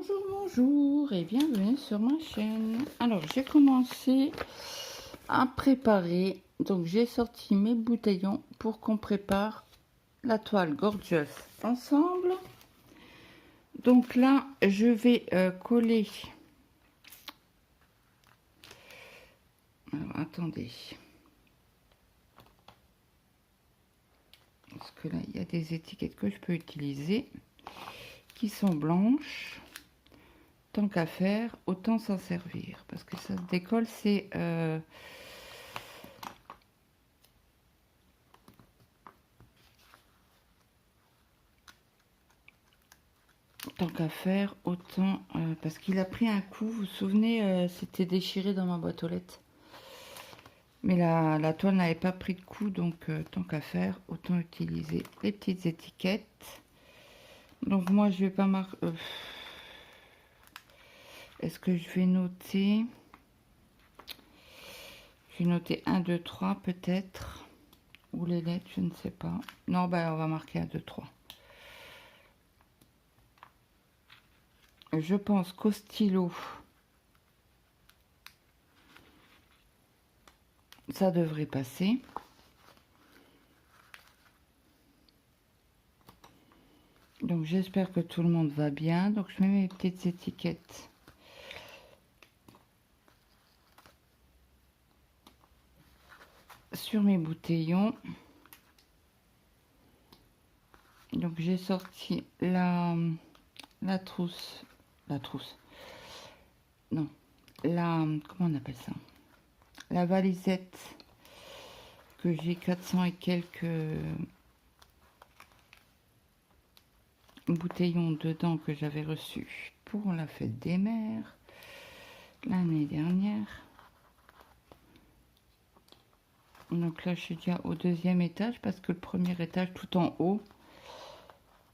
Bonjour, bonjour et bienvenue sur ma chaîne. Alors j'ai commencé à préparer, donc j'ai sorti mes bouteillons pour qu'on prépare la toile Gorgeous ensemble. Donc là je vais coller, alors attendez, parce que là il y a des étiquettes que je peux utiliser qui sont blanches. Tant qu'à faire, autant s'en servir. Parce que ça se décolle, c'est... tant qu'à faire, autant... parce qu'il a pris un coup, vous vous souvenez, c'était déchiré dans ma boîte aux lettres. Mais la toile n'avait pas pris de coup, donc tant qu'à faire, autant utiliser les petites étiquettes. Donc moi, je vais pas marquer... Est-ce que je vais noter... Je vais noter 1, 2, 3 peut-être. Ou les lettres, je ne sais pas. Non, ben on va marquer 1, 2, 3. Je pense qu'au stylo, ça devrait passer. Donc j'espère que tout le monde va bien. Donc je mets mes petites étiquettes sur mes bouteillons. Donc j'ai sorti la trousse. Non, comment on appelle ça? La valisette que j'ai 400 et quelques bouteillons dedans que j'avais reçu pour la fête des mères l'année dernière. Donc là je suis déjà au deuxième étage parce que le premier étage tout en haut,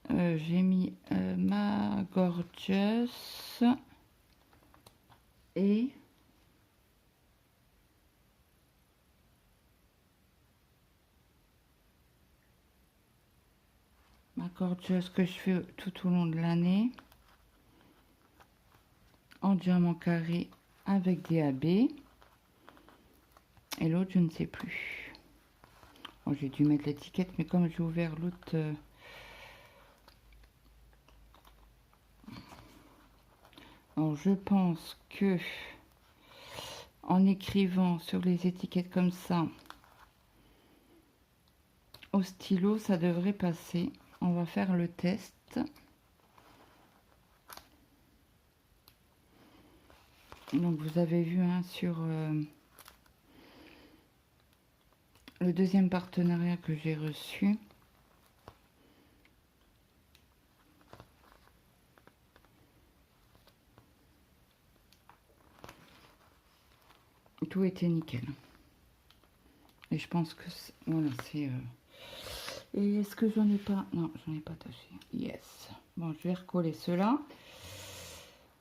j'ai mis ma Gorgeous et ma Gorgeous que je fais tout au long de l'année en diamant carré avec des AB, et l'autre je ne sais plus. Bon, j'ai dû mettre l'étiquette, mais comme j'ai ouvert l'autre alors je pense que en écrivant sur les étiquettes comme ça au stylo, ça devrait passer. On va faire le test. Donc vous avez vu hein, sur le deuxième partenariat que j'ai reçu. Tout était nickel. Et je pense que voilà, c'est... Et est-ce que j'en ai pas? Non, j'en ai pas attaché. Yes. Bon, je vais recoller cela.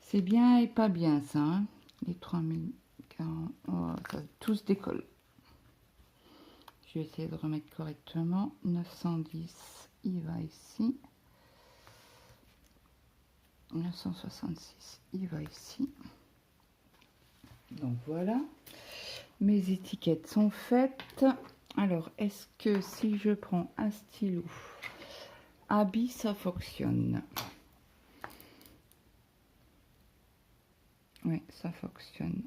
C'est bien et pas bien ça. Hein. Les 3040. Oh, ça tout se décolle. Je vais essayer de remettre correctement. 910, il va ici. 966, il va ici. Donc voilà. Mes étiquettes sont faites. Alors, est-ce que si je prends un stylo Abi, ça fonctionne? Oui, ça fonctionne.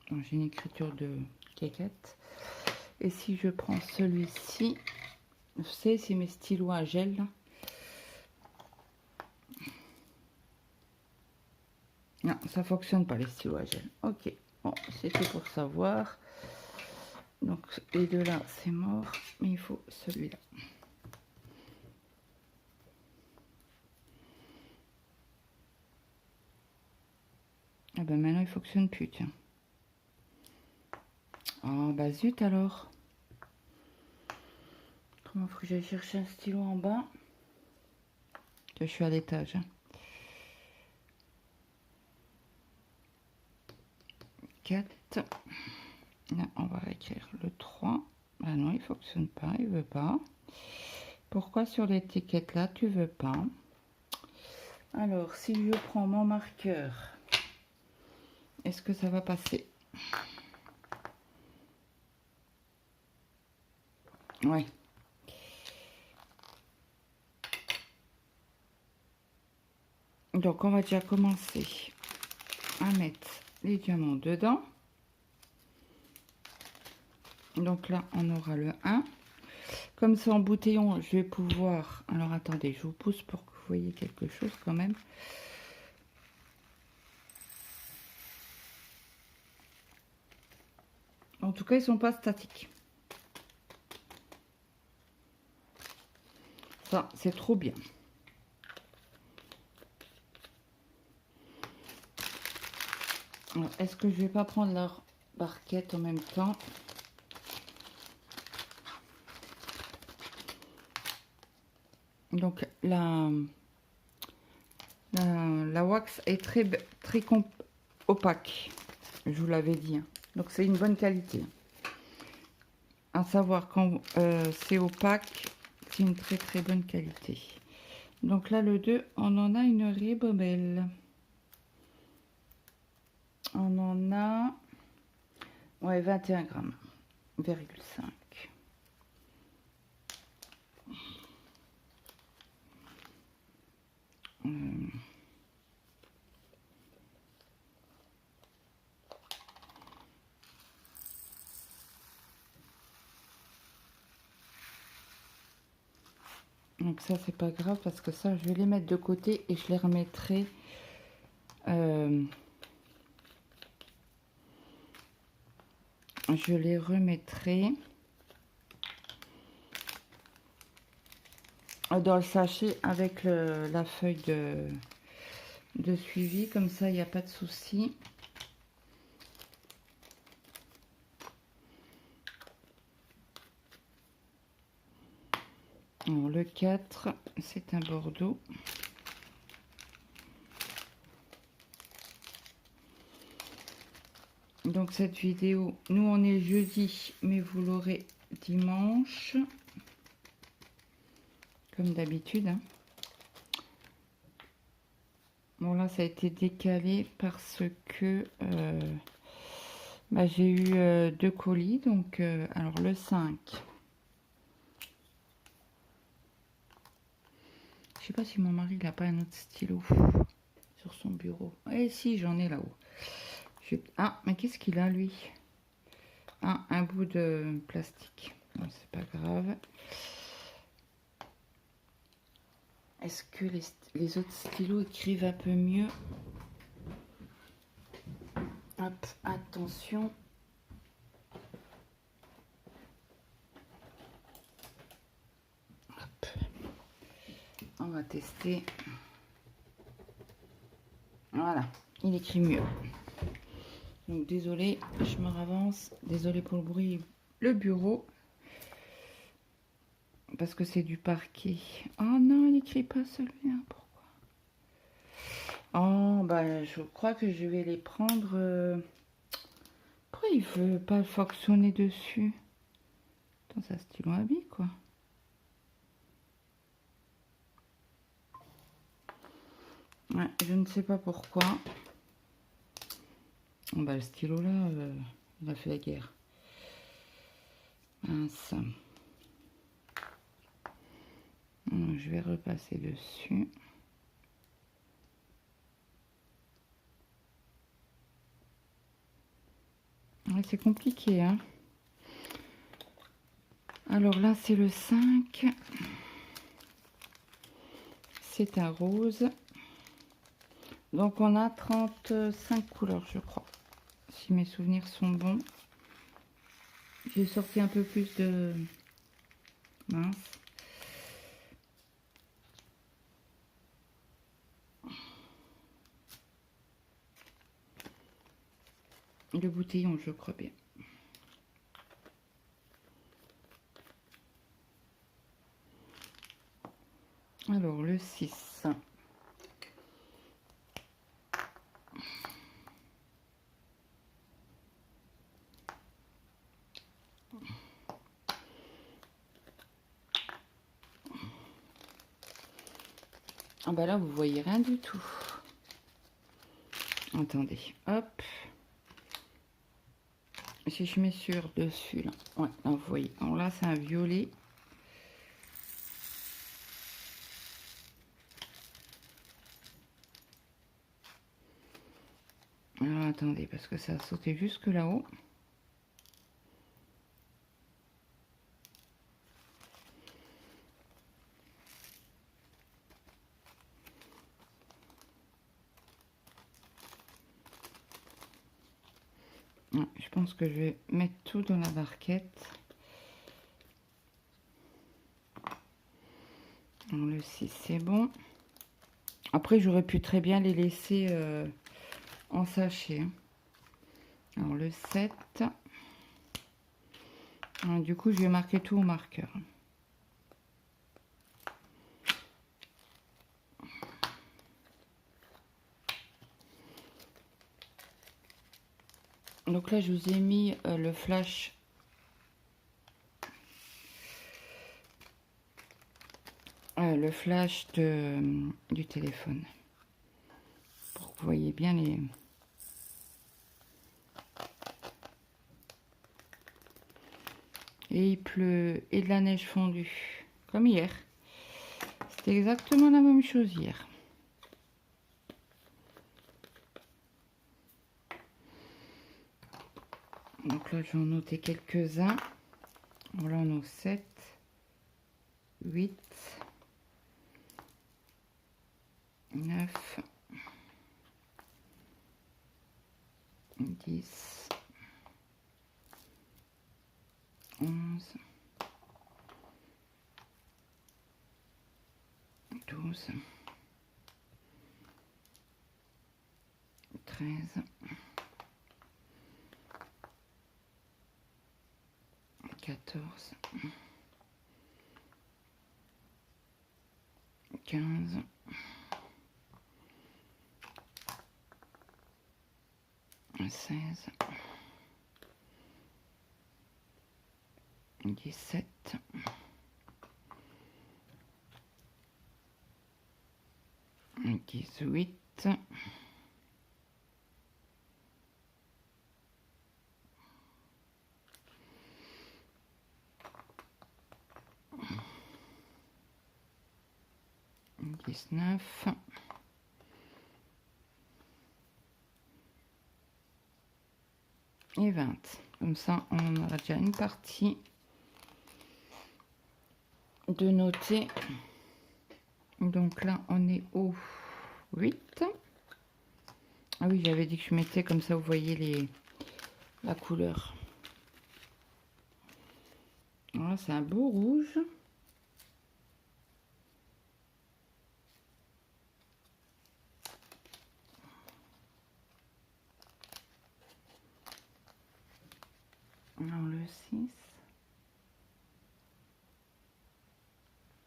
J'ai une écriture de quéquette. Et si je prends celui-ci, vous savez, c'est mes stylos à gel. Là. Non, ça fonctionne pas les stylos à gel. Ok, bon, c'était pour savoir. Donc, les deux là, c'est mort. Mais il faut celui-là. Ah ben maintenant, il fonctionne plus, tiens. Ah bah zut alors. Comment faut que j'aille chercher un stylo en bas? Que je suis à l'étage. Hein. 4. Là, on va écrire le 3. Ah non, il fonctionne pas, il veut pas. Pourquoi sur l'étiquette là, tu veux pas? Alors, si je prends mon marqueur, est-ce que ça va passer? Ouais. Donc, on va déjà commencer à mettre les diamants dedans. Donc là, on aura le 1. Comme c'est en boutillon, je vais pouvoir... Alors, attendez, je vous pousse pour que vous voyez quelque chose quand même. En tout cas, ils sont pas statiques. Ça, c'est trop bien. Est-ce que je vais pas prendre leur barquette en même temps? Donc, la wax est très opaque. Je vous l'avais dit. Hein. Donc, c'est une bonne qualité. À savoir, quand c'est opaque, c'est une très bonne qualité. Donc là, le 2, on en a une ribambelle. On en a... Ouais, 21 grammes. 0,5. Donc ça, c'est pas grave parce que ça, je vais les mettre de côté et je les remettrai... je les remettrai dans le sachet avec la feuille de suivi. Comme ça, il n'y a pas de souci. Alors, le 4, c'est un bordeaux. Donc cette vidéo, nous on est jeudi, mais vous l'aurez dimanche. Comme d'habitude. Hein. Bon là ça a été décalé parce que j'ai eu 2 colis. Donc alors le 5. Je sais pas si mon mari n'a pas un autre stylo sur son bureau. Eh si, j'en ai là-haut. Ah, mais qu'est-ce qu'il a lui? Ah, un bout de plastique. Bon, c'est pas grave. Est-ce que les autres stylos écrivent un peu mieux? Hop, attention. Hop. On va tester. Voilà, il écrit mieux. Donc désolé, je me ravance. Désolé pour le bruit. Le bureau. Parce que c'est du parquet. Oh non, il n'écrit pas celui-là. Pourquoi? Oh, bah je crois que je vais les prendre. Pourquoi il veut pas fonctionner dessus? Attends, ça stylo à billes, quoi. Ouais, je ne sais pas pourquoi. Bah, le stylo là, il a fait la guerre. Mince. Je vais repasser dessus. Ouais, c'est compliqué, hein. Alors là, c'est le 5. C'est un rose. Donc on a 35 couleurs, je crois. Si mes souvenirs sont bons. J'ai sorti un peu plus de... Mince. Le boutillon, je crois bien. Alors, le 6. Ah bah là, vous voyez rien du tout. Attendez, hop. Si je mets sur dessus, là. Ouais, là, vous voyez. Alors là, c'est un violet. Alors attendez, parce que ça a sauté jusque là-haut. Ouais, je pense que je vais mettre tout dans la barquette. Alors, le 6, c'est bon. Après, j'aurais pu très bien les laisser en sachet. Alors, le 7. Alors, du coup, je vais marquer tout au marqueur. Donc là, je vous ai mis le flash. Le flash du téléphone. Pour que vous voyez bien les... Et il pleut et de la neige fondue. Comme hier. C'était exactement la même chose hier. Donc là, je vais en noter quelques-uns. Voilà, on a 7, 8, 9, 10, 11, 12, 13, 14, 15, 16, 17, 18, 19 et 20. Comme ça, on aura déjà une partie de noter. Donc là, on est au 8. Ah oui, j'avais dit que je mettais comme ça, vous voyez la couleur. Voilà, c'est un beau rouge. Alors le 6.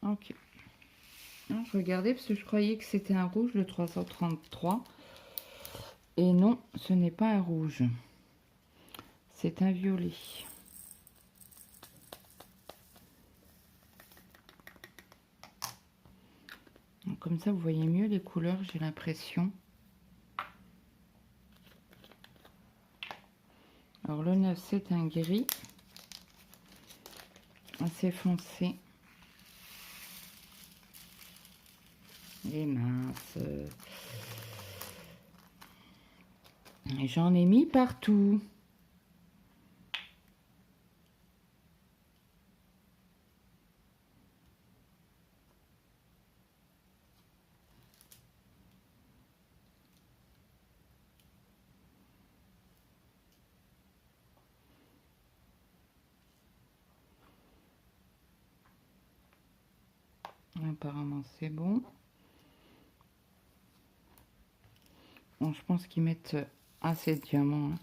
Ok. Alors, je regardais parce que je croyais que c'était un rouge, le 333. Et non, ce n'est pas un rouge. C'est un violet. Donc, comme ça, vous voyez mieux les couleurs, j'ai l'impression. Alors le 9, c'est un gris. Assez foncé. Et mince. J'en ai mis partout. Apparemment, c'est bon. Bon, je pense qu'ils mettent assez de diamants. Hein.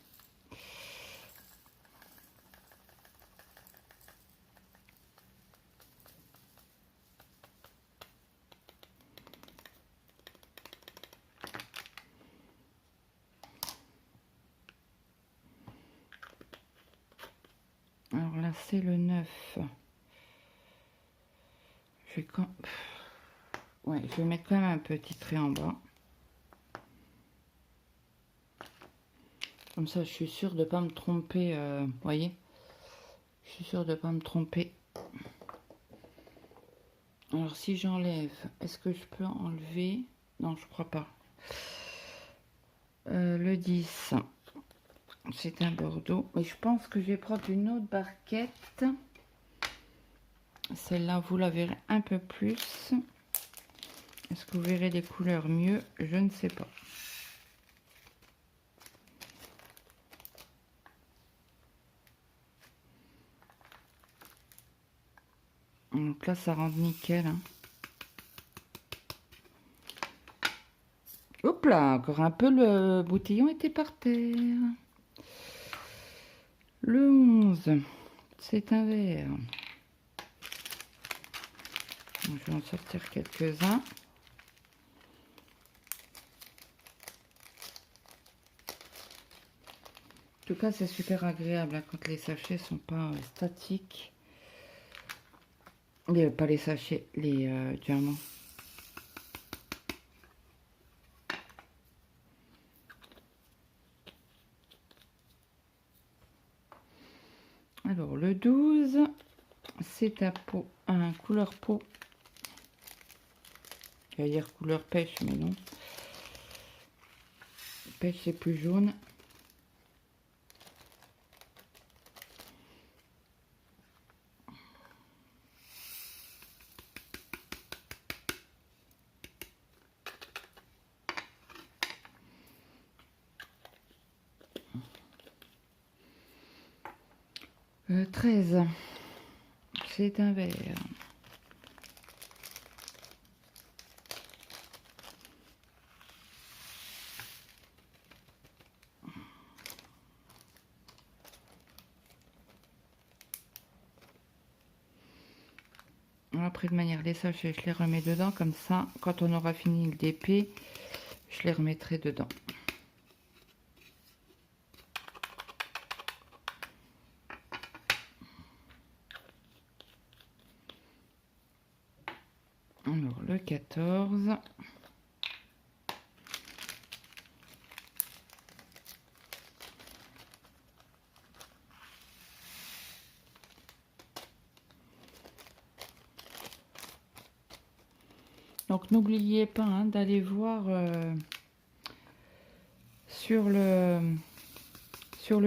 Alors là, c'est le 9. Je vais quand... Ouais, je vais mettre quand même un petit trait en bas. Comme ça, je suis sûre de ne pas me tromper. Vous voyez? Je suis sûre de ne pas me tromper. Alors, si j'enlève, est-ce que je peux enlever? Non, je crois pas. Le 10, c'est un bordeaux. Et je pense que je vais prendre une autre barquette. Celle-là, vous la verrez un peu plus. Est-ce que vous verrez des couleurs mieux? Je ne sais pas. Donc là, ça rentre nickel. Hein. Hop là, encore un peu, le boutillon était par terre. Le 11, c'est un vert. Donc, je vais en sortir quelques-uns. En tout cas, c'est super agréable hein, quand les sachets sont pas statiques. Pas les sachets, les diamants. Alors, le 12, c'est un couleur peau. Je vais dire couleur pêche, mais non. Pêche, c'est plus jaune. Le 13, c'est un vert. Après, de manière, les sachets, je les remets dedans. Comme ça, quand on aura fini le DP, je les remettrai dedans. Alors, le 14. Donc, n'oubliez pas hein, d'aller voir sur le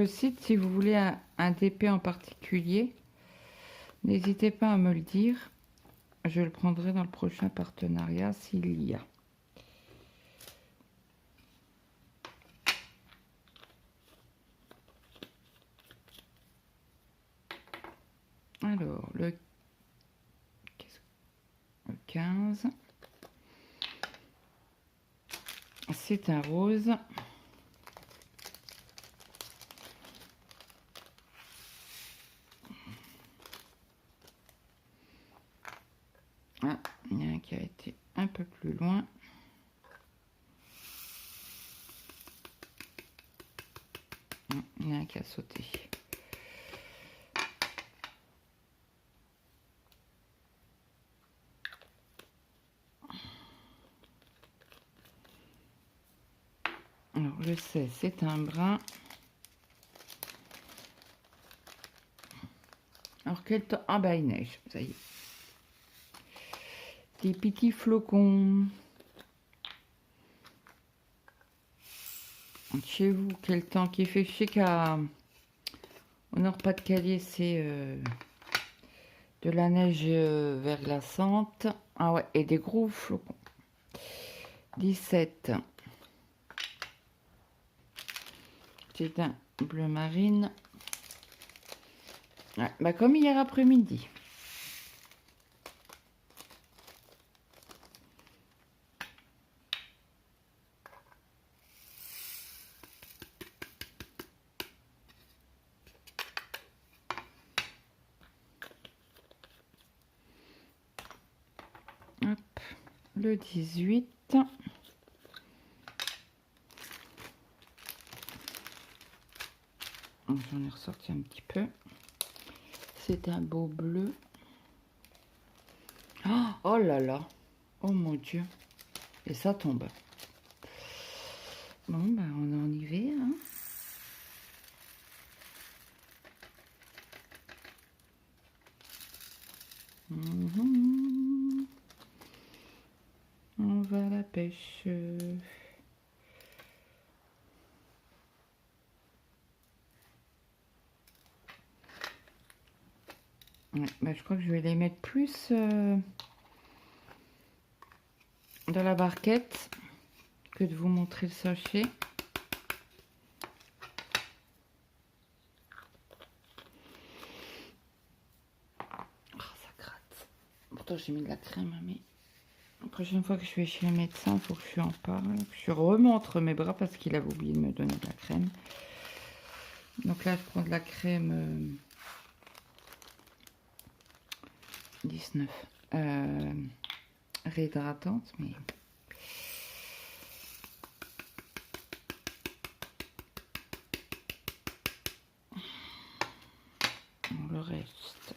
site si vous voulez un DP en particulier. N'hésitez pas à me le dire. Je le prendrai dans le prochain partenariat s'il y a. Alors, le 15, c'est un rose. Ah, il y en a un qui a été un peu plus loin. Il y en a un qui a sauté. Alors, je sais, c'est un brun. Alors, quel temps? Ah, bah, il neige, ça y est. Des petits flocons. Chez vous, quel temps qu'il fait? Je sais qu'au Nord-Pas-de-Calais, c'est de la neige verglaçante. Ah ouais, et des gros flocons. 17. C'est un bleu marine. Ouais, bah comme hier après-midi. Hop, le 18. J'en ai ressorti un petit peu. C'est un beau bleu. Oh, oh là là. Oh mon Dieu. Et ça tombe. Bon, ben on en y va, hein. On va à la pêche. Ouais, bah, je crois que je vais les mettre plus dans la barquette que de vous montrer le sachet. Oh, ça gratte. Pourtant j'ai mis de la crème, mais la prochaine fois que je vais chez le médecin, il faut que je lui en parle. Que je remontre mes bras parce qu'il avait oublié de me donner de la crème. Donc là, je prends de la crème 19 réhydratante, mais le reste,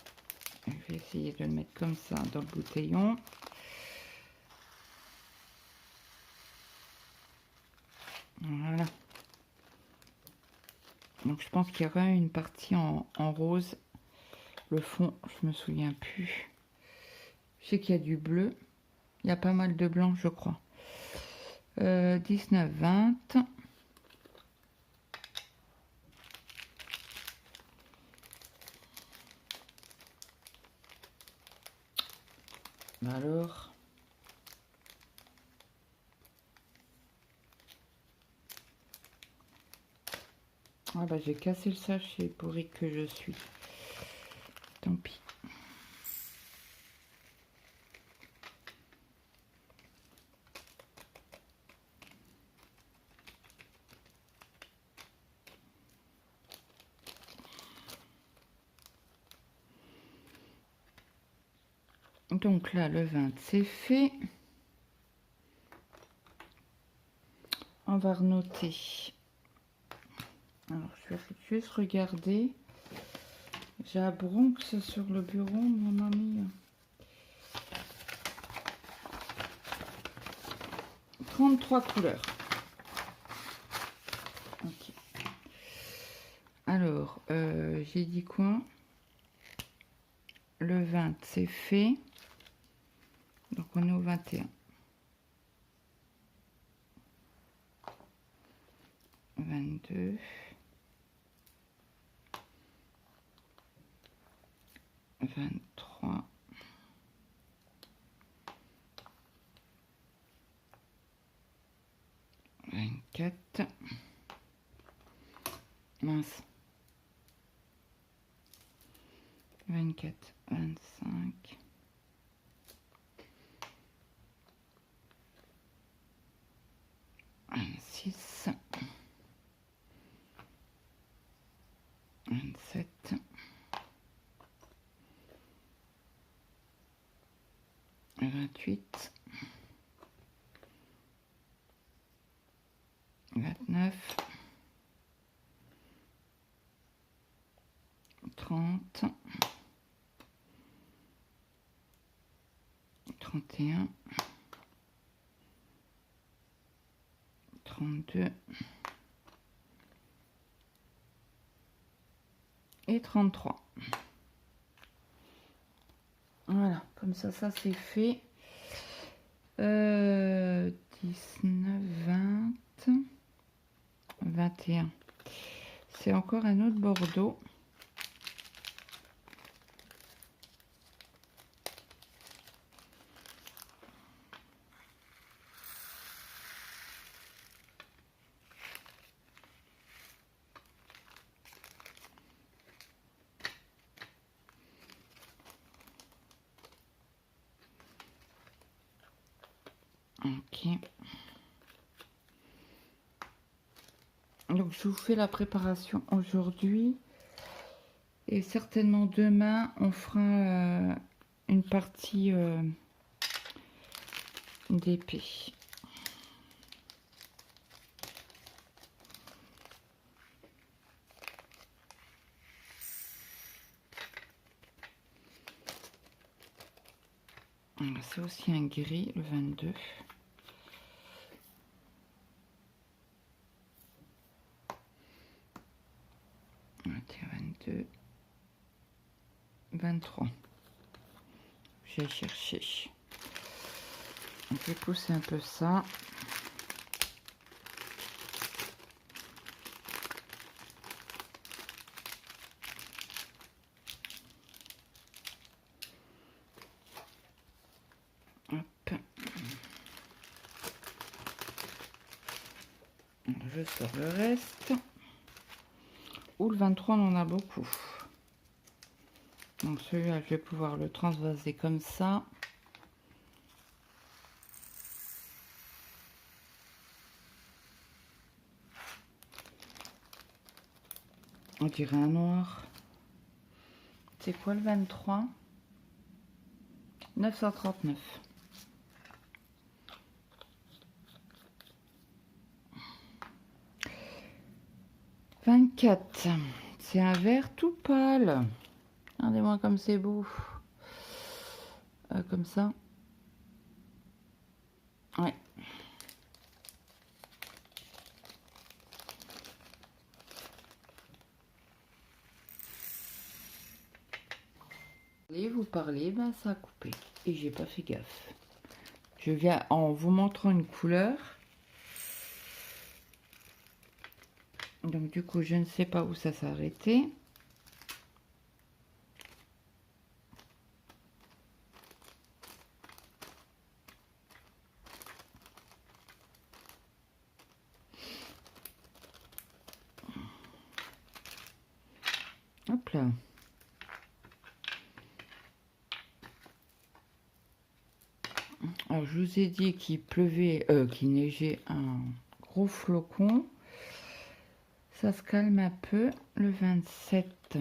je vais essayer de le mettre comme ça dans le bouteillon. Voilà. Donc je pense qu'il y a quand même une partie en rose. Le fond, je me souviens plus. Je sais qu'il y a du bleu. Il y a pas mal de blanc, je crois. 19, 20. Alors, ah bah j'ai cassé le sachet, pourri que je suis. Tant pis. Donc là, le 20, c'est fait. On va renoter. Alors, je vais juste regarder. J'ai un Bronx sur le bureau, mon ami. 33 couleurs. Ok. Alors, j'ai dit quoi? Le 20, c'est fait. Donc, on est au 21. 22. 23. 24. Mince. 24, 25. 26. 27. 28. 29. 30. 31. 32. Et 33. Voilà, comme ça c'est fait. 19, 20, 21. C'est encore un autre Bordeaux. Ok. Donc je vous fais la préparation aujourd'hui. Et certainement demain, on fera une partie d'épée. C'est aussi un gris, le 22. Ok, 22. 23. J'ai cherché. Donc, du coup, c'est un peu ça. Hop. Je sors le reste. Ou le 23, on en a beaucoup. Donc celui-là, je vais pouvoir le transvaser comme ça. On dirait un noir. C'est quoi le 23? 939. « 24. C'est un vert tout pâle. Regardez-moi comme c'est beau. Comme ça. Ouais. Et vous parlez, ben ça a coupé. Et j'ai pas fait gaffe. Je viens en vous montrant une couleur. Donc du coup, je ne sais pas où ça s'est arrêté. Hop là. Alors, je vous ai dit qu'il pleuvait, qu'il neigeait un gros flocon. Ça se calme un peu. Le 27.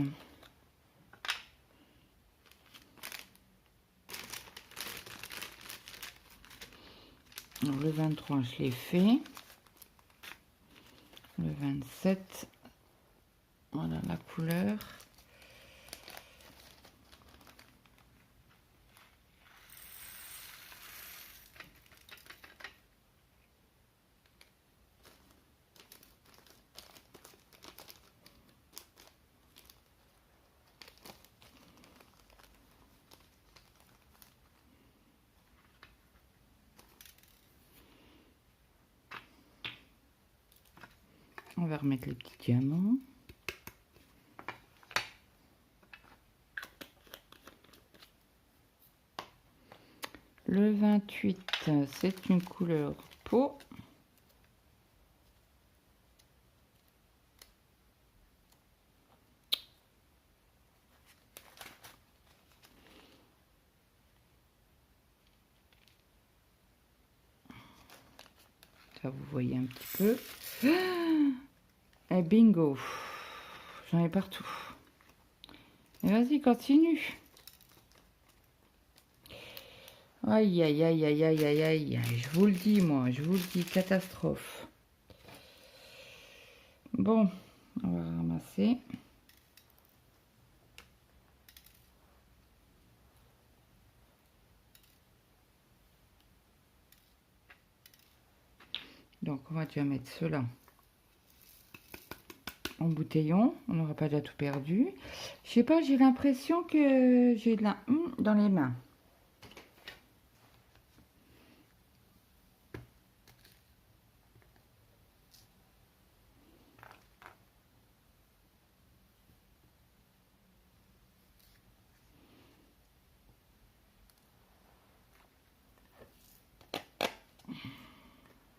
Alors, le 23, je l'ai fait. Le 27. Voilà la couleur. On va remettre les petits diamants. Le 28, c'est une couleur peau. Ça, vous voyez un petit peu. Et bingo. J'en ai partout. Et vas-y, continue. Aïe, aïe, aïe, aïe, aïe, aïe, aïe. Je vous le dis, moi. Je vous le dis, catastrophe. Bon, on va ramasser. Donc, on va déjà mettre cela en bouteillon. On n'aura pas déjà tout perdu. Je sais pas, j'ai l'impression que j'ai de la dans les mains.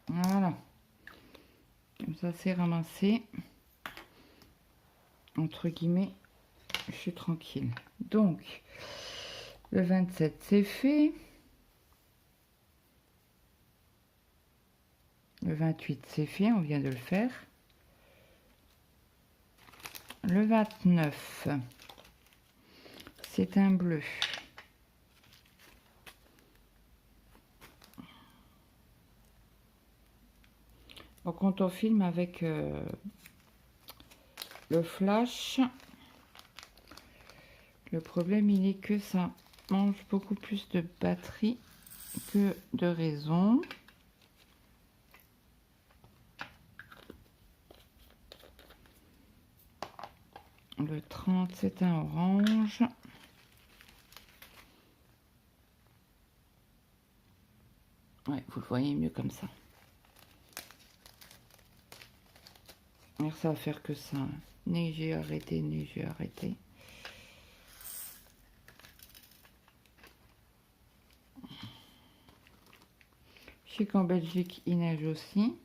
Voilà. Comme ça, c'est ramassé. Entre guillemets, je suis tranquille. Donc, le 27, c'est fait. Le 28, c'est fait. On vient de le faire. Le 29, c'est un bleu. Bon, quand on filme avec le flash, le problème il est que ça mange beaucoup plus de batterie que de raison. Le 30, c'est un orange. Ouais, vous le voyez mieux comme ça. Alors ça va faire que ça. Neiger, arrêter, neiger, arrêter. Je sais qu'en Belgique, il neige aussi.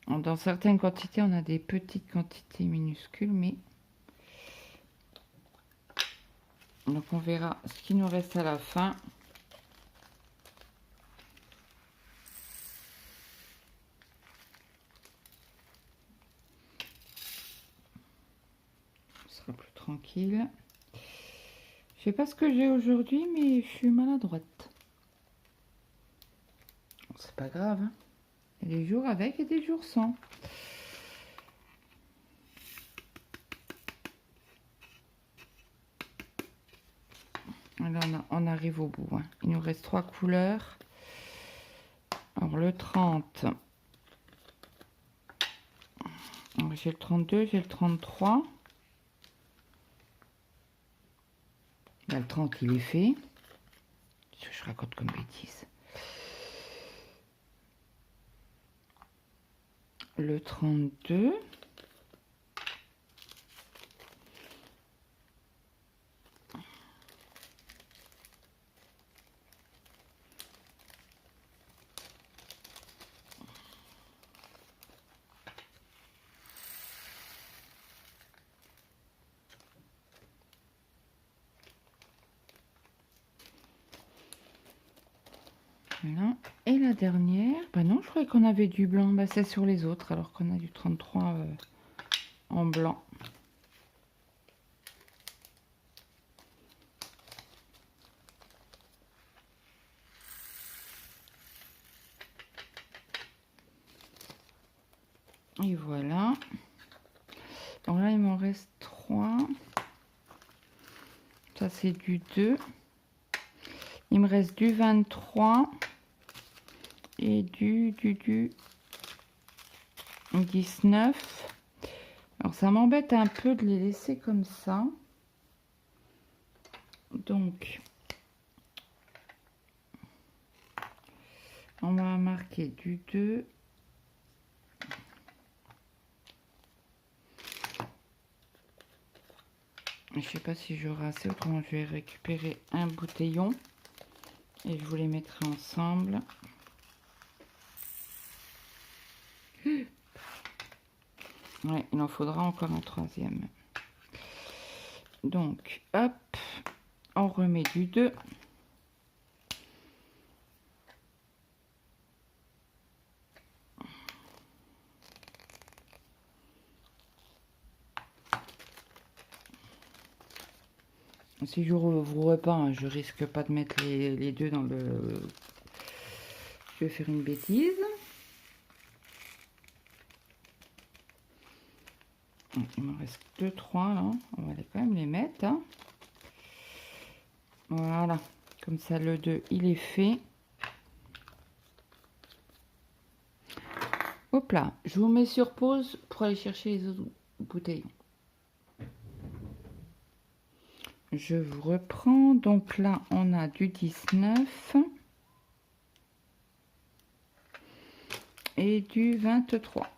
Dans certaines quantités, on a des petites quantités minuscules, mais... Donc on verra ce qui nous reste à la fin. On sera plus tranquille. Je sais pas ce que j'ai aujourd'hui, mais je suis maladroite. C'est pas grave, hein. Il y a des jours avec et des jours sans. Alors on arrive au bout, hein. Il nous reste 3 couleurs. Alors le 30. J'ai le 32, j'ai le 33. Là, le 30, il est fait. Je raconte comme bêtise. Le 32. Voilà. Et la dernière, bah non, je croyais qu'on avait du blanc. Bah c'est sur les autres, alors qu'on a du 33 en blanc. Et voilà. Alors là, il m'en reste 3. Ça, c'est du 2. Il me reste du 23 et du 19. Alors, ça m'embête un peu de les laisser comme ça. Donc, on va marquer du 2. Je sais pas si j'aurai assez, autrement je vais récupérer un bouteillon et je vous les mettrai ensemble. Ouais, il en faudra encore un 3e. Donc, hop, on remet du 2. Si je rouvre pas, hein, je risque pas de mettre les deux dans le... Je vais faire une bêtise. Il me reste 2, 3 là. On va quand même les mettre. Hein. Voilà. Comme ça, le 2, il est fait. Hop là. Je vous mets sur pause pour aller chercher les autres bouteillons. Je vous reprends. Donc là, on a du 19 et du 23.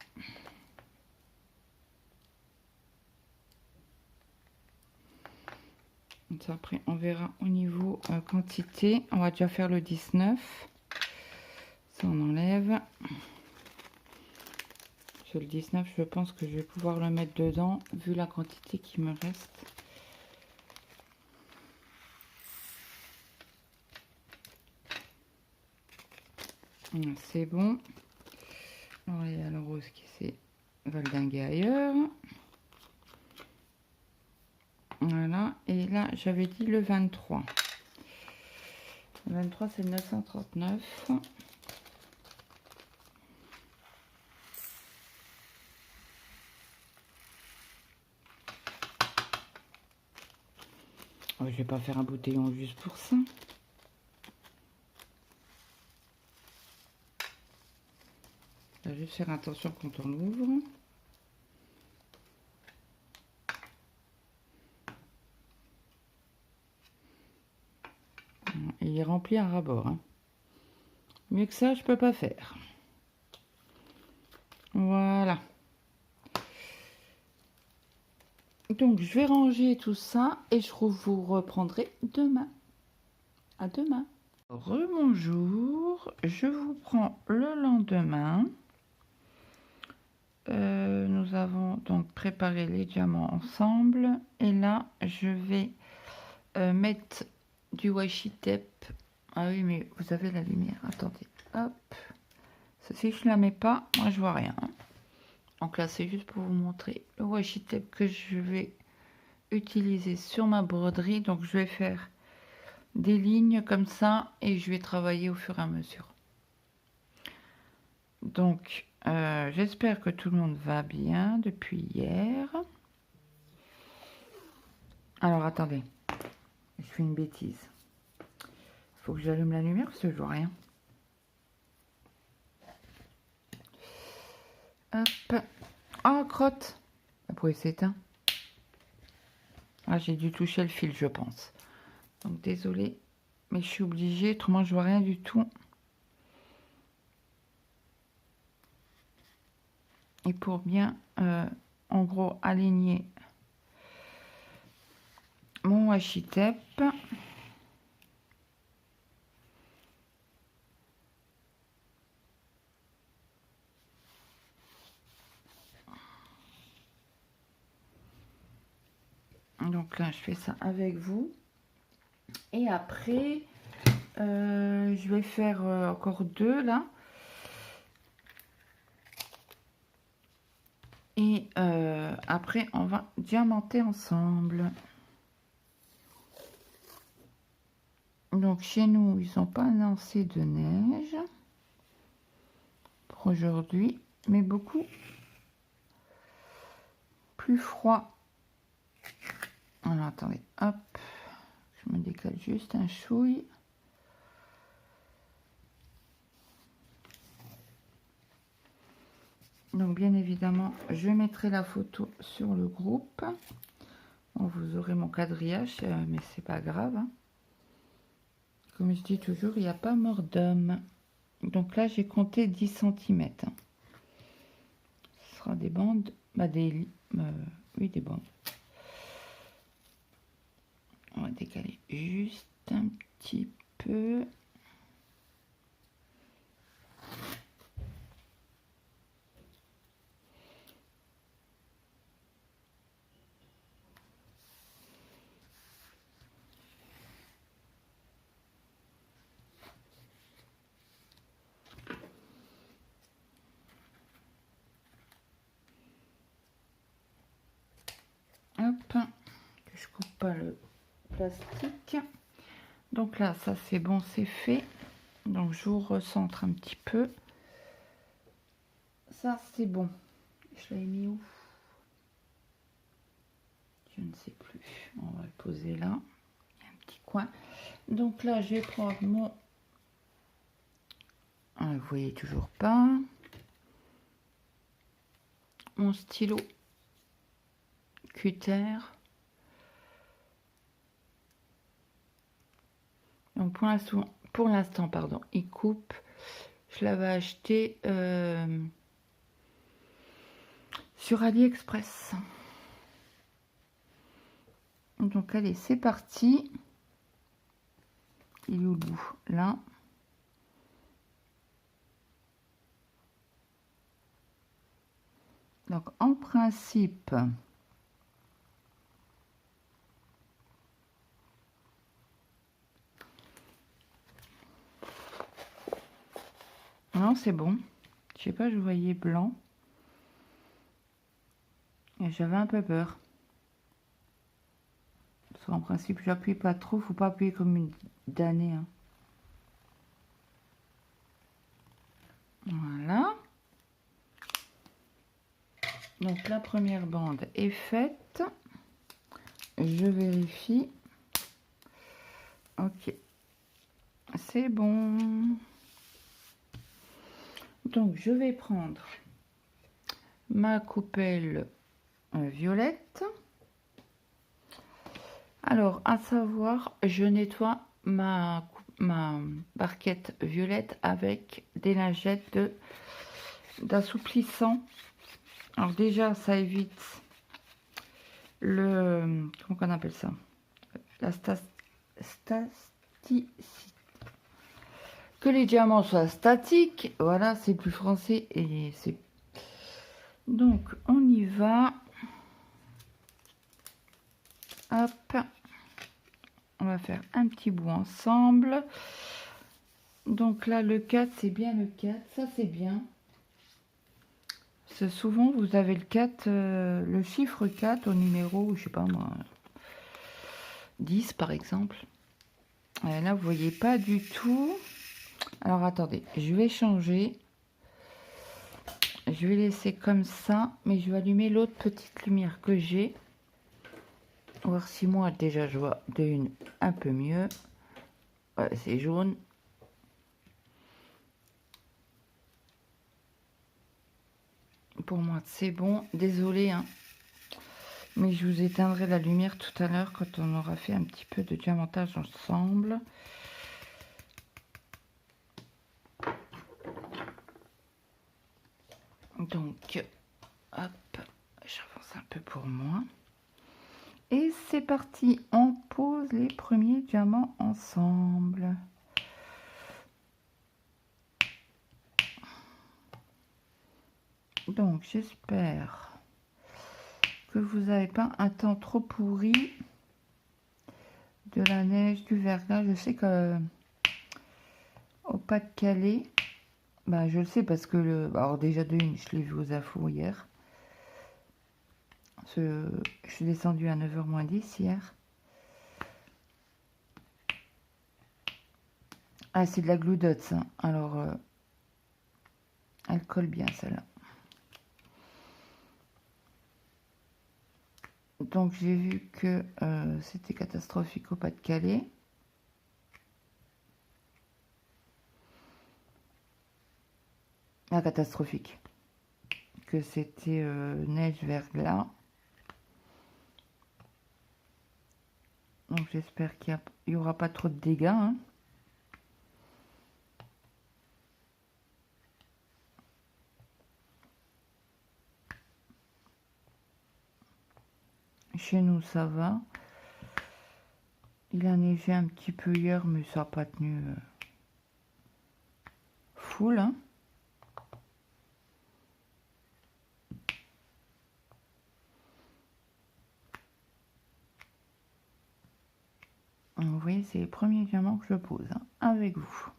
Donc après, on verra au niveau quantité. On va déjà faire le 19. Ça, on enlève. Sur le 19, je pense que je vais pouvoir le mettre dedans, vu la quantité qui me reste. C'est bon. Alors, il y a le rose qui s'est valdingué ailleurs. Voilà. Et là, j'avais dit le 23. Le 23, c'est 939. Je vais pas faire un bouteillon juste pour ça. Je vais juste faire attention quand on l'ouvre. Il est rempli à ras-bord. Hein. Mieux que ça, je peux pas faire. Voilà. Donc, je vais ranger tout ça et je vous reprendrai demain. À demain. Rebonjour. Je vous prends le lendemain. Nous avons donc préparé les diamants ensemble. Et là, je vais mettre du washi tape. Ah oui, mais vous avez la lumière. Attendez. Hop. Si je la mets pas, moi je vois rien. Donc là, c'est juste pour vous montrer le washi tape que je vais utiliser sur ma broderie. Donc je vais faire des lignes comme ça et je vais travailler au fur et à mesure. Donc j'espère que tout le monde va bien depuis hier. Alors attendez, je fais une bêtise. Il faut que j'allume la lumière parce que je vois rien. Hop. Oh, crotte. Pourquoi il s'éteint? Ah, j'ai dû toucher le fil, je pense. Donc, désolée. Mais je suis obligée, autrement, je vois rien du tout. Et pour bien, en gros, aligner mon washi tape. Donc là, je fais ça avec vous. Et après, je vais faire encore deux là. Et après, on va diamanter ensemble. Donc chez nous, ils n'ont pas annoncé de neige pour aujourd'hui, mais beaucoup plus froid. Alors attendez, hop, je me décale juste un chouille. Donc bien évidemment, je mettrai la photo sur le groupe. Bon, vous aurez mon quadrillage, mais c'est pas grave. Hein. Comme je dis toujours, il n'y a pas mort d'homme. Donc là, j'ai compté 10 cm. Hein. Ce sera des bandes, bah oui, des bandes. On va décaler juste un petit peu. Hop, que je coupe pas le plastique. Donc là, ça c'est bon, c'est fait. Donc je vous recentre un petit peu. Ça c'est bon. Je l'ai mis où? Je ne sais plus. On va le poser là. Il y a un petit coin. Donc là, je vais prendre mon... Ah, vous voyez toujours pas. Mon stylo cutter. Donc pour l'instant, pardon, il coupe. Je l'avais acheté sur AliExpress. Donc allez, c'est parti. Il est au bout là. Donc en principe, non, c'est bon. Je sais pas, je voyais blanc. Et j'avais un peu peur. Parce qu'en principe, j'appuie pas trop. Faut pas appuyer comme une damnée. Hein. Voilà. Donc la première bande est faite. Je vérifie. Ok, c'est bon. Donc je vais prendre ma coupelle violette. Alors à savoir, je nettoie ma barquette violette avec des lingettes d'assouplissant. Alors déjà ça évite le, comment on appelle ça, la staticité, que les diamants soient statiques. Voilà, c'est plus français et c'est donc on y va. Hop, on va faire un petit bout ensemble. Donc là le 4 c'est bien le 4, ça c'est bien. Souvent vous avez le 4, le chiffre 4 au numéro, je sais pas moi, 10 par exemple. Là vous voyez pas du tout. Alors attendez, je vais changer. Je vais laisser comme ça, mais je vais allumer l'autre petite lumière que j'ai. Voir si moi déjà je vois de une un peu mieux. Ouais, c'est jaune. Pour moi c'est bon. Désolée hein. Mais je vous éteindrai la lumière tout à l'heure quand on aura fait un petit peu de diamantage ensemble. Donc, hop, j'avance un peu pour moi. Et c'est parti, on pose les premiers diamants ensemble. Donc, j'espère que vous n'avez pas un temps trop pourri. De la neige, du verglas. Je sais que au Pas-de-Calais, bah, je le sais parce que alors déjà de une, je l'ai vu aux infos hier. Je suis descendue à 9h moins 10 hier. Ah, c'est de la Glue Dots, hein. Alors, elle colle bien celle-là. Donc, j'ai vu que c'était catastrophique au Pas-de-Calais. Ah, catastrophique. Que c'était neige, verglas. Donc, j'espère qu'il n'y aura pas trop de dégâts, hein. Chez nous, ça va. Il a neigé un petit peu hier, mais ça n'a pas tenu full, hein. Vous voyez, c'est les premiers diamants que je pose, hein, avec vous.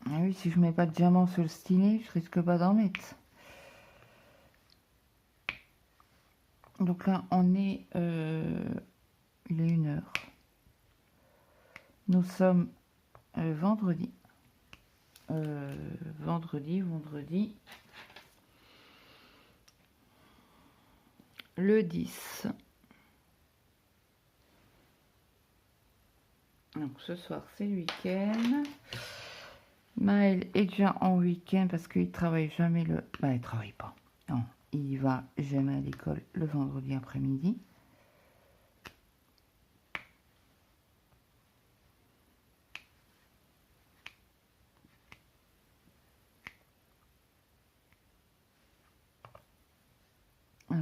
Ah oui, si je mets pas de diamant sur le stylet, je risque pas d'en mettre. Donc là, on est... il est 1h. Nous sommes vendredi. Vendredi. Le 10. Donc ce soir, c'est le week-end. Maël est déjà en week-end parce qu'il travaille jamais le... Bah, il travaille pas. Non, il va jamais à l'école le vendredi après-midi.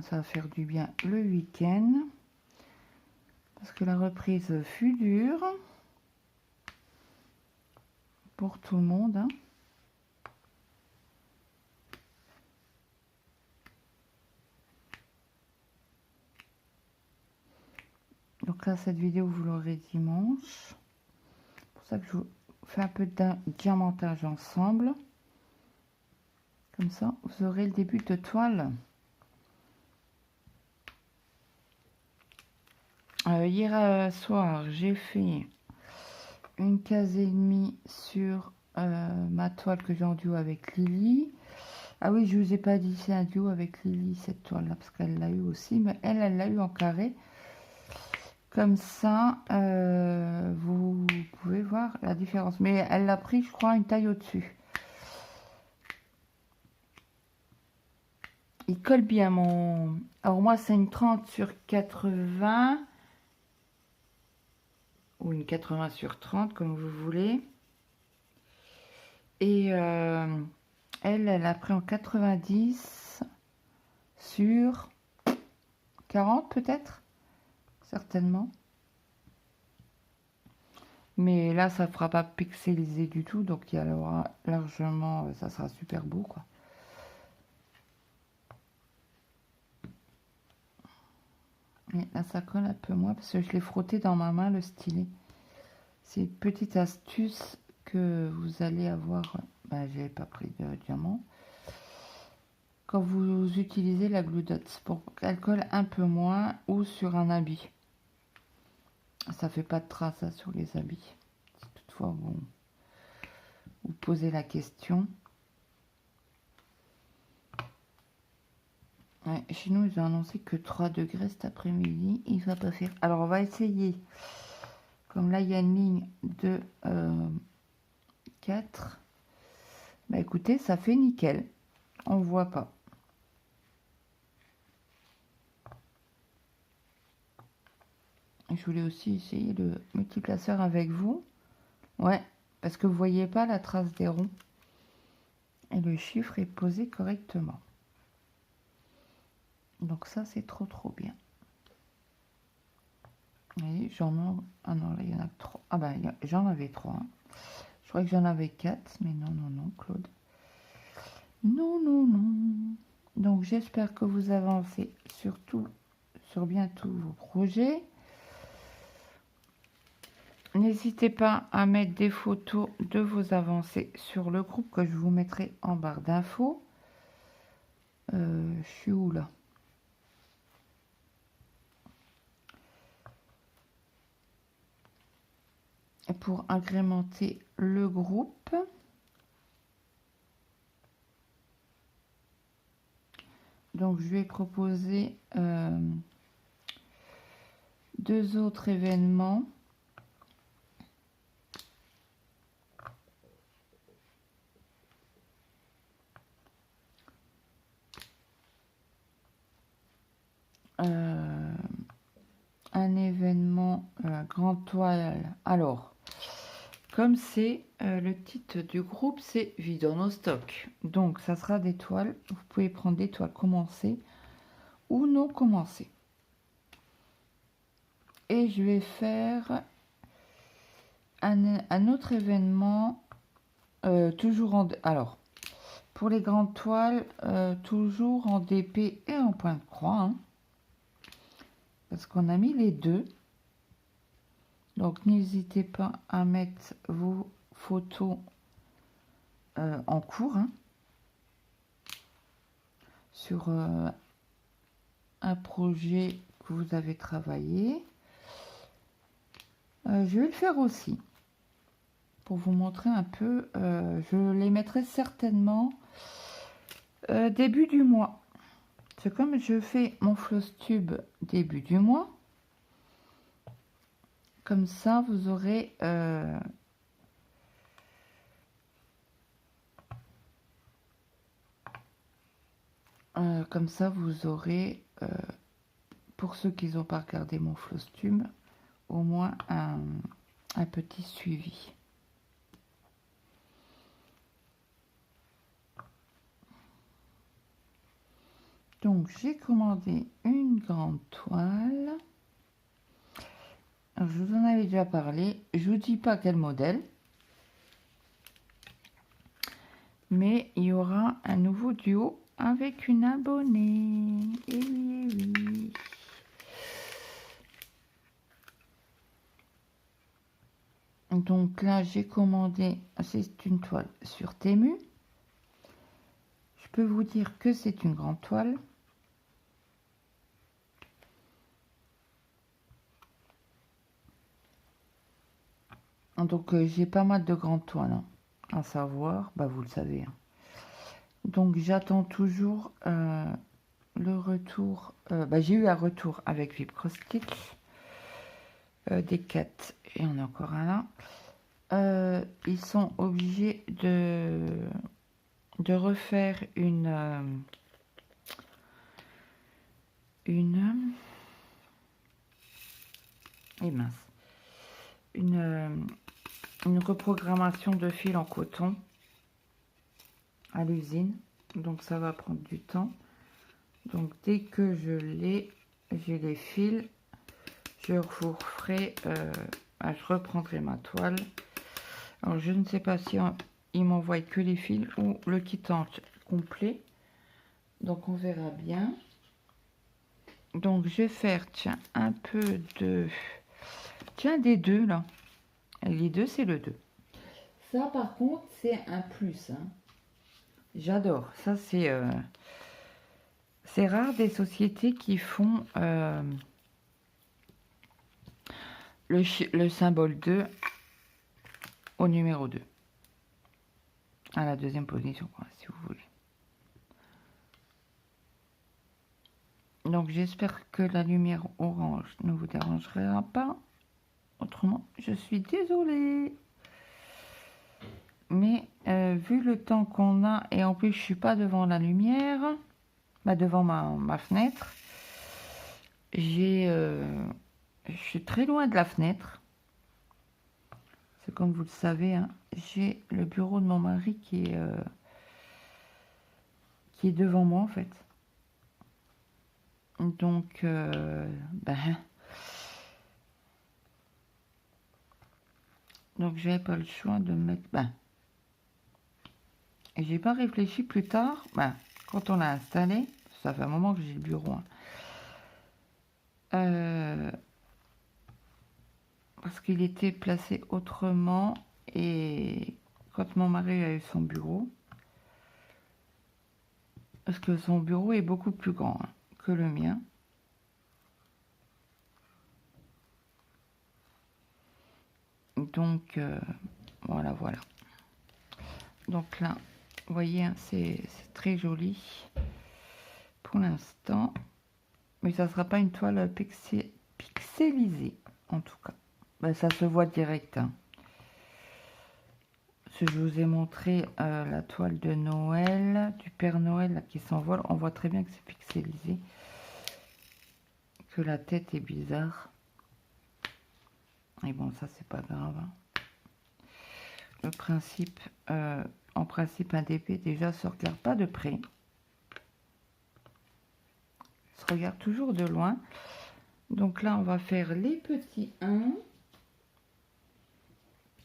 Ça va faire du bien le week-end. Parce que la reprise fut dure. Pour tout le monde, hein. Donc là, cette vidéo, vous l'aurez dimanche. C'est pour ça que je vous fais un peu de diamantage ensemble. Comme ça, vous aurez le début de toile. Hier soir, j'ai fait une case et demie sur ma toile que j'ai en duo avec Lily. Ah oui, je vous ai pas dit, c'est un duo avec Lily, cette toile-là, parce qu'elle l'a eu aussi, mais elle l'a eu en carré. Comme ça, vous pouvez voir la différence. Mais elle l'a pris, je crois, une taille au-dessus. Il colle bien mon... Alors moi, c'est une 30 sur 80. Ou une 80 sur 30, comme vous voulez. Et elle a pris en 90 sur 40 peut-être. Certainement. Mais là, ça ne fera pas pixelisé du tout. Donc, il y aura largement... Ça sera super beau, quoi. Et là, ça colle un peu moins parce que je l'ai frotté dans ma main, le stylet. C'est une petite astuce que vous allez avoir... Ben, j'ai pas pris de diamant. Quand vous utilisez la Glue Dots pour qu'elle colle un peu moins ou sur un habit. Ça fait pas de traces hein, sur les habits. Si toutefois vous posez la question. Ouais, chez nous, ils ont annoncé que 3 degrés cet après-midi. Il va pas faire. Alors, on va essayer. Comme là, il y a une ligne de 4. Bah écoutez, ça fait nickel. On voit pas. Je voulais aussi essayer le multiplaceur avec vous. Ouais, parce que vous voyez pas la trace des ronds. Et le chiffre est posé correctement. Donc ça, c'est trop bien. Et j'en ai... Ah non, là, il y en a 3. Ah ben, j'en avais 3. Hein. Je crois que j'en avais 4, mais non, Claude. Non. Donc, j'espère que vous avancez surtout sur bien tous vos projets. N'hésitez pas à mettre des photos de vos avancées sur le groupe que je vous mettrai en barre d'infos. Je suis où là? Et pour agrémenter le groupe. Donc je vais proposer 2 autres événements. Un événement Grand Toile. Alors, comme c'est le titre du groupe, c'est Vidons nos stocks. Donc, ça sera des toiles. Vous pouvez prendre des toiles commencées ou non commencées. Et je vais faire un autre événement, toujours en... Alors, pour les grandes toiles, toujours en DP et en point de croix. Hein, parce qu'on a mis les deux. Donc, n'hésitez pas à mettre vos photos en cours. Hein, sur un projet que vous avez travaillé. Je vais le faire aussi. Pour vous montrer un peu. Je les mettrai certainement début du mois. C'est comme je fais mon floss tube début du mois. Comme ça, vous aurez comme ça, vous aurez pour ceux qui n'ont pas regardé mon floss tube, au moins un petit suivi. Donc, j'ai commandé une grande toile. Alors, je vous en avais déjà parlé. Je ne vous dis pas quel modèle. Mais il y aura un nouveau duo avec une abonnée. Et oui. Donc là, j'ai commandé, c'est une toile sur Temu. Je peux vous dire que c'est une grande toile. Donc j'ai pas mal de grandes toiles. Hein. À savoir, bah vous le savez. Hein. Donc j'attends toujours le retour. J'ai eu un retour avec Vibro Stitch. Des 4. Et on a encore un là. Ils sont obligés de refaire une et mince, une reprogrammation de fil en coton à l'usine, donc ça va prendre du temps. Donc dès que j'ai les fils, je vous referai, je reprendrai ma toile. Alors je ne sais pas si il m'envoie que les fils ou le kit complet, donc on verra bien. Donc je vais faire, tiens, un peu de, tiens, des deux là. Les deux, c'est le 2. Ça par contre c'est un plus, hein. J'adore. Ça c'est rare des sociétés qui font le symbole 2 au numéro 2. À la deuxième position, quoi, si vous voulez. Donc j'espère que la lumière orange ne vous dérangera pas. Autrement, je suis désolée. Mais vu le temps qu'on a, et en plus je suis pas devant la lumière, devant ma fenêtre, je suis très loin de la fenêtre. C'est comme vous le savez, hein, j'ai le bureau de mon mari qui est devant moi en fait. Donc, donc j'avais pas le choix de mettre. Et j'ai pas réfléchi plus tard. Quand on l'a installé, ça fait un moment que j'ai le bureau. Hein. Parce qu'il était placé autrement et quand mon mari a eu son bureau, parce que son bureau est beaucoup plus grand, hein, que le mien. Donc voilà. Donc là, vous voyez, hein, c'est très joli pour l'instant, mais ça sera pas une toile pixelisée en tout cas. Ça se voit direct. Hein. Je vous ai montré la toile de Noël, du Père Noël là, qui s'envole. On voit très bien que c'est pixelisé, que la tête est bizarre. Et bon, ça c'est pas grave. Hein. Le principe, en principe, un DP déjà se regarde pas de près. Se regarde toujours de loin. Donc là, on va faire les petits 1.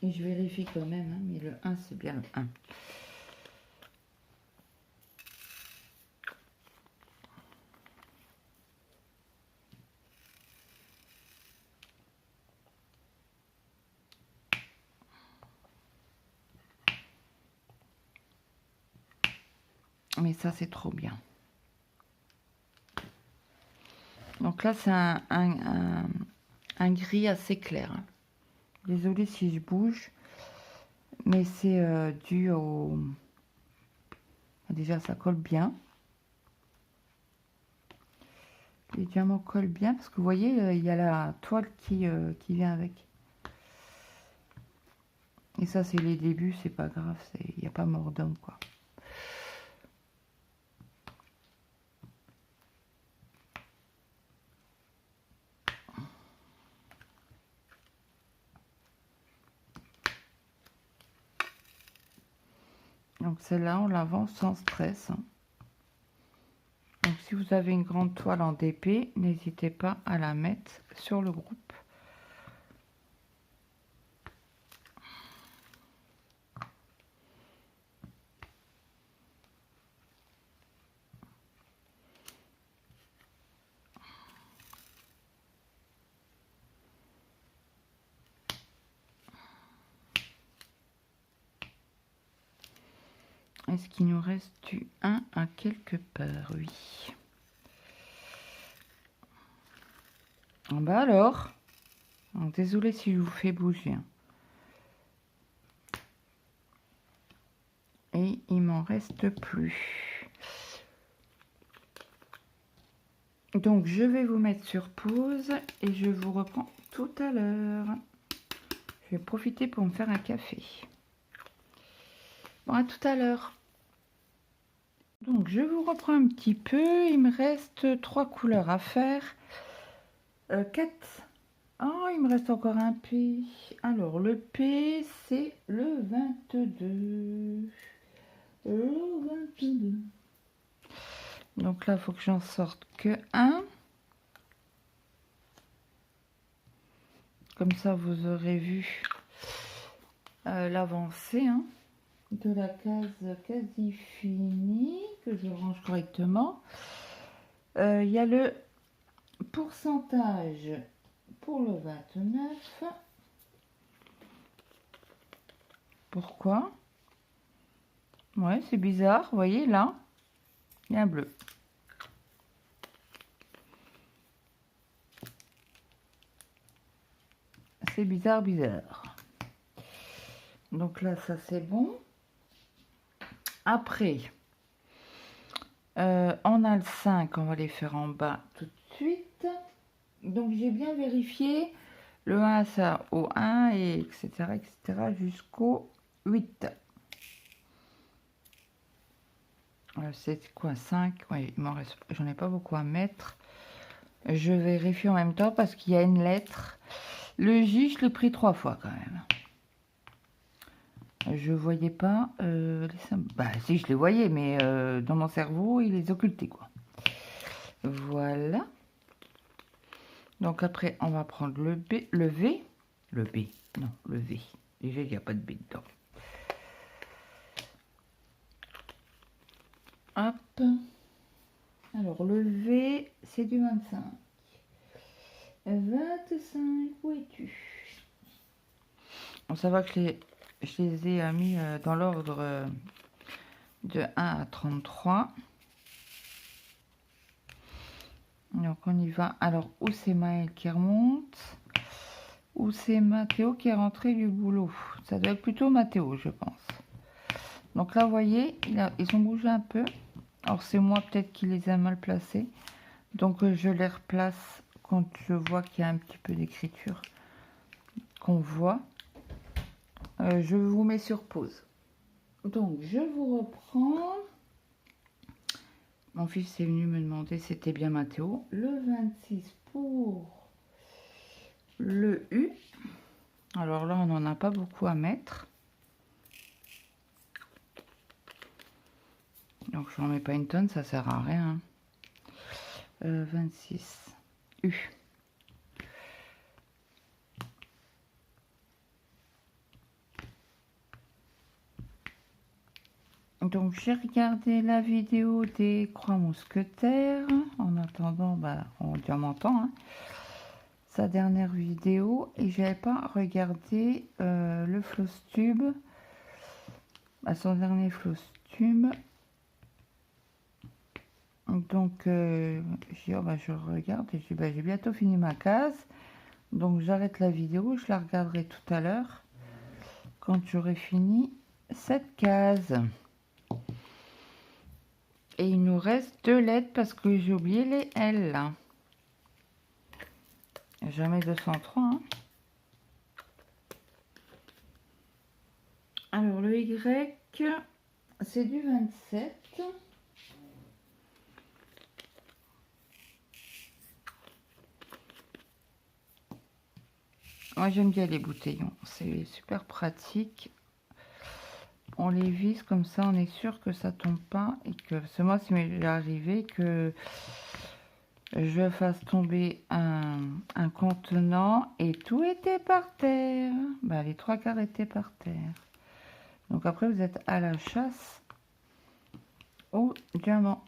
Et je vérifie quand même, hein, mais le 1, c'est bien le 1. Mais ça, c'est trop bien. Donc là, c'est un gris assez clair. Hein. Désolée si je bouge. Mais c'est dû au... Déjà, ça colle bien. Les diamants collent bien. Parce que vous voyez, il y a la toile qui vient avec. Et ça, c'est les débuts. C'est pas grave. Il n'y a pas mort d'homme, quoi. Donc celle-là, on la vend sans stress. Hein. Donc si vous avez une grande toile en DP, n'hésitez pas à la mettre sur le groupe. Est-ce qu'il nous reste du 1 à quelque part? Oui. Alors, désolé si je vous fais bouger. Hein. et il m'en reste plus. Donc je vais vous mettre sur pause et je vous reprends tout à l'heure. Je vais profiter pour me faire un café. Bon, à tout à l'heure. Donc je vous reprends un petit peu. Il me reste 3 couleurs à faire. 4. Oh, il me reste encore un P. Alors le P, c'est le 22. Le 22. Donc là, il faut que j'en sorte que un. Comme ça, vous aurez vu l'avancée de la case quasi finie, que je range correctement. Il y a le pourcentage pour le 29. Pourquoi? Ouais, c'est bizarre. Vous voyez, là, il y a un bleu. C'est bizarre, bizarre. Donc là, ça, c'est bon. Après, on a le 5, on va les faire en bas tout de suite. Donc, j'ai bien vérifié le 1, ça au 1, et etc., jusqu'au 8. C'est quoi, 5? Oui, il m'en reste, j'en ai pas beaucoup à mettre. Je vérifie en même temps parce qu'il y a une lettre. Le J, je l'ai pris 3 fois quand même. Je voyais pas les symboles. Bah si, je les voyais, mais dans mon cerveau, il les occultait, quoi. Voilà. Donc après, on va prendre le B, le V. Le B, non, le V. Déjà, il n'y a pas de B dedans. Hop. Alors, le V, c'est du 25. 25, où es-tu? Bon, ça va que je les ai mis dans l'ordre de 1 à 33. Donc, on y va. Alors, où c'est Maël qui remonte? Où c'est Mathéo qui est rentré du boulot? Ça doit être plutôt Mathéo, je pense. Donc là, vous voyez, ils ont bougé un peu. Alors, c'est moi peut-être qui les a mal placés. Donc, je les replace quand je vois qu'il y a un petit peu d'écriture qu'on voit. Je vous mets sur pause. Donc, je vous reprends. Mon fils est venu me demander si c'était bien Mathéo. Le 26 pour le U. Alors là, on n'en a pas beaucoup à mettre. Donc, je n'en mets pas une tonne, ça sert à rien. 26 U. Donc, j'ai regardé la vidéo des Croix Mousquetaires. En attendant, on dit en m'entend, sa dernière vidéo. Et j'avais pas regardé le Flosstube. Son dernier Flosstube. Donc, j'ai dit, je regarde. Et j'ai j'ai bientôt fini ma case. Donc, j'arrête la vidéo. Je la regarderai tout à l'heure. Quand j'aurai fini cette case. Et il nous reste 2 lettres parce que j'ai oublié les L. Jamais 203. Alors le Y, c'est du 27. Moi j'aime bien les bouteillons. C'est super pratique. On les visse comme ça, on est sûr que ça tombe pas et que c'est moi si m'est arrivé que je fasse tomber un contenant et tout était par terre. Les 3/4 étaient par terre. Donc après vous êtes à la chasse aux diamants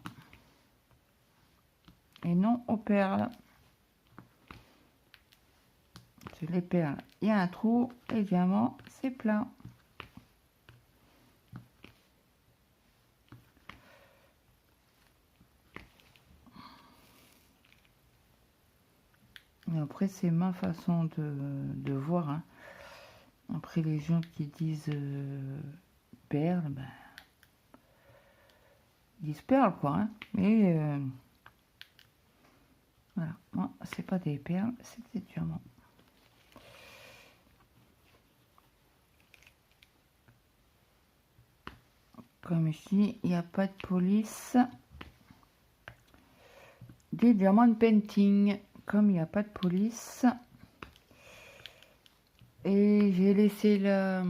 et non aux perles. C'est les perles, il y a un trou, les diamants c'est plein. Et après, c'est ma façon de voir. Après, les gens qui disent perles, Ils disent perles, quoi. Hein. Mais voilà, moi, c'est pas des perles, c'est des diamants. Comme je dis, il n'y a pas de police. Des diamants painting. Comme il n'y a pas de police. Et j'ai laissé la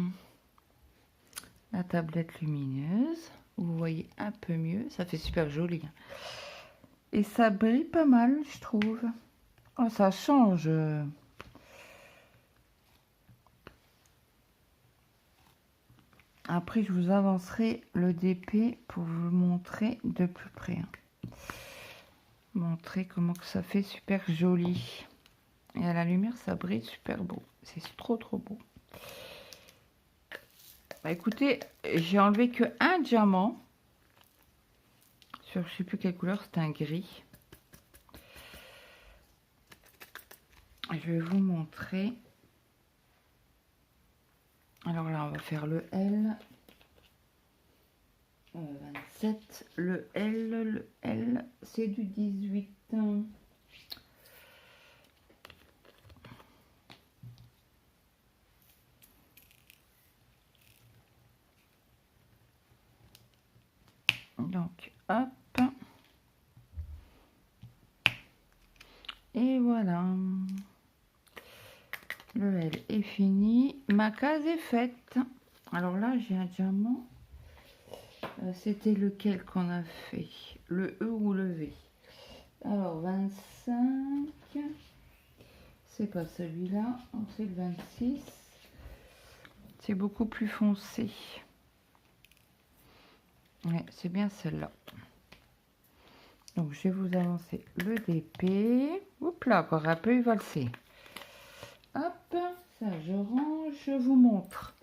tablette lumineuse. Vous voyez un peu mieux. Ça fait super joli. Et ça brille pas mal, je trouve. Oh, ça change. Après, je vous avancerai le DP pour vous montrer de plus près. Montrer comment que ça fait super joli. Et à la lumière, ça brille super beau. C'est trop beau. Bah, écoutez, j'ai enlevé que un diamant. Sur je sais plus quelle couleur, c'était un gris. Je vais vous montrer. Alors là, on va faire le L. 27. Le L, c'est du 18. Donc, hop. Et voilà. Le L est fini. Ma case est faite. Alors là, j'ai un diamant. C'était lequel qu'on a fait? Le E ou le V? Alors, 25. C'est pas celui-là. C'est le 26. C'est beaucoup plus foncé. Ouais, c'est bien celle-là. Donc, je vais vous avancer le DP. Oups là, encore un peu valsé. Hop, ça je range, je vous montre.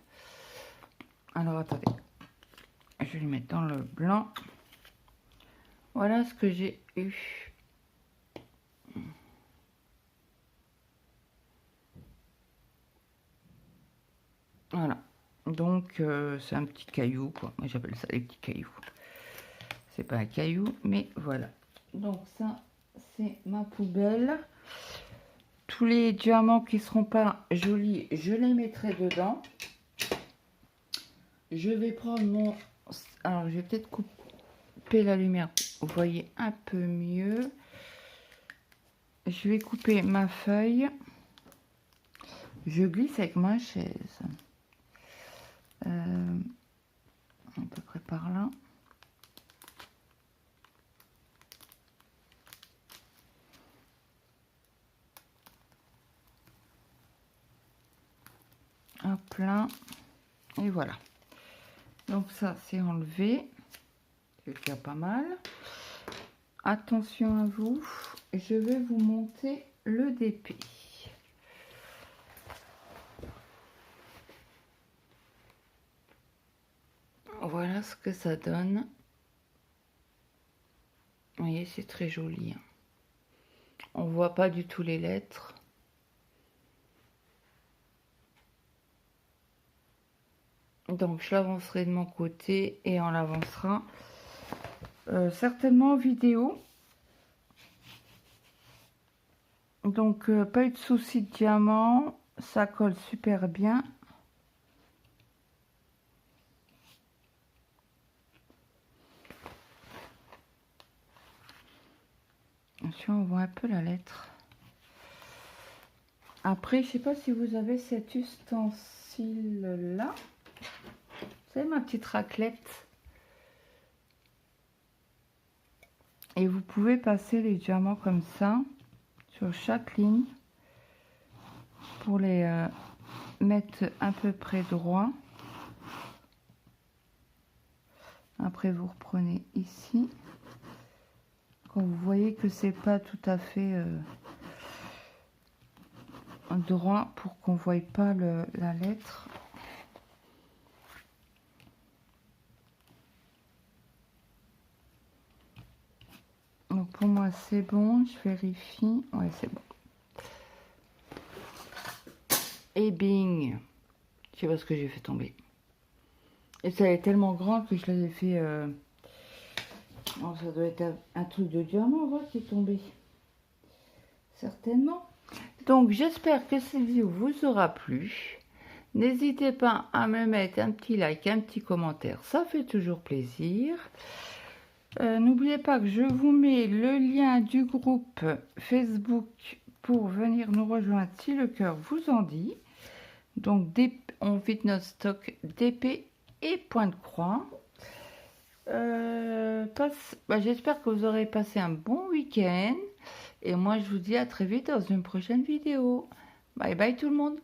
Alors, attendez. Je vais le mettre dans le blanc. Voilà ce que j'ai eu. Voilà. Donc, c'est un petit caillou, quoi. Moi, j'appelle ça les petits cailloux. C'est pas un caillou, mais voilà. Donc, ça, c'est ma poubelle. Tous les diamants qui seront pas jolis, je les mettrai dedans. Je vais prendre mon... Alors, je vais peut-être couper la lumière. Vous voyez un peu mieux. Je vais couper ma feuille. Je glisse avec ma chaise. À peu près par là. Hop là. Et voilà. Donc ça, c'est enlevé. C'est déjà pas mal. Attention à vous. Je vais vous monter le DP. Voilà ce que ça donne. Vous voyez, c'est très joli. On voit pas du tout les lettres. Donc je l'avancerai de mon côté et on l'avancera certainement en vidéo. Donc pas eu de souci de diamant, ça colle super bien. Si on voit un peu la lettre. Après, je sais pas si vous avez cet ustensile là. C'est ma petite raclette. Et vous pouvez passer les diamants comme ça sur chaque ligne pour les mettre à peu près droit. Après, vous reprenez ici. Quand vous voyez que c'est pas tout à fait droit pour qu'on voie pas la lettre. Donc pour moi c'est bon, je vérifie. Ouais, c'est bon. Et bing, je sais pas ce que j'ai fait tomber. Et ça est tellement grand que je l'avais fait Oh, ça doit être un truc de diamant, voilà, qui est tombé. Certainement. Donc, j'espère que cette vidéo vous aura plu. N'hésitez pas à me mettre un petit like, un petit commentaire. Ça fait toujours plaisir. N'oubliez pas que je vous mets le lien du groupe Facebook pour venir nous rejoindre si le cœur vous en dit. Donc, on vide notre stock d'épée et point de croix. J'espère que vous aurez passé un bon week-end. Et moi, je vous dis à très vite dans une prochaine vidéo. Bye bye tout le monde.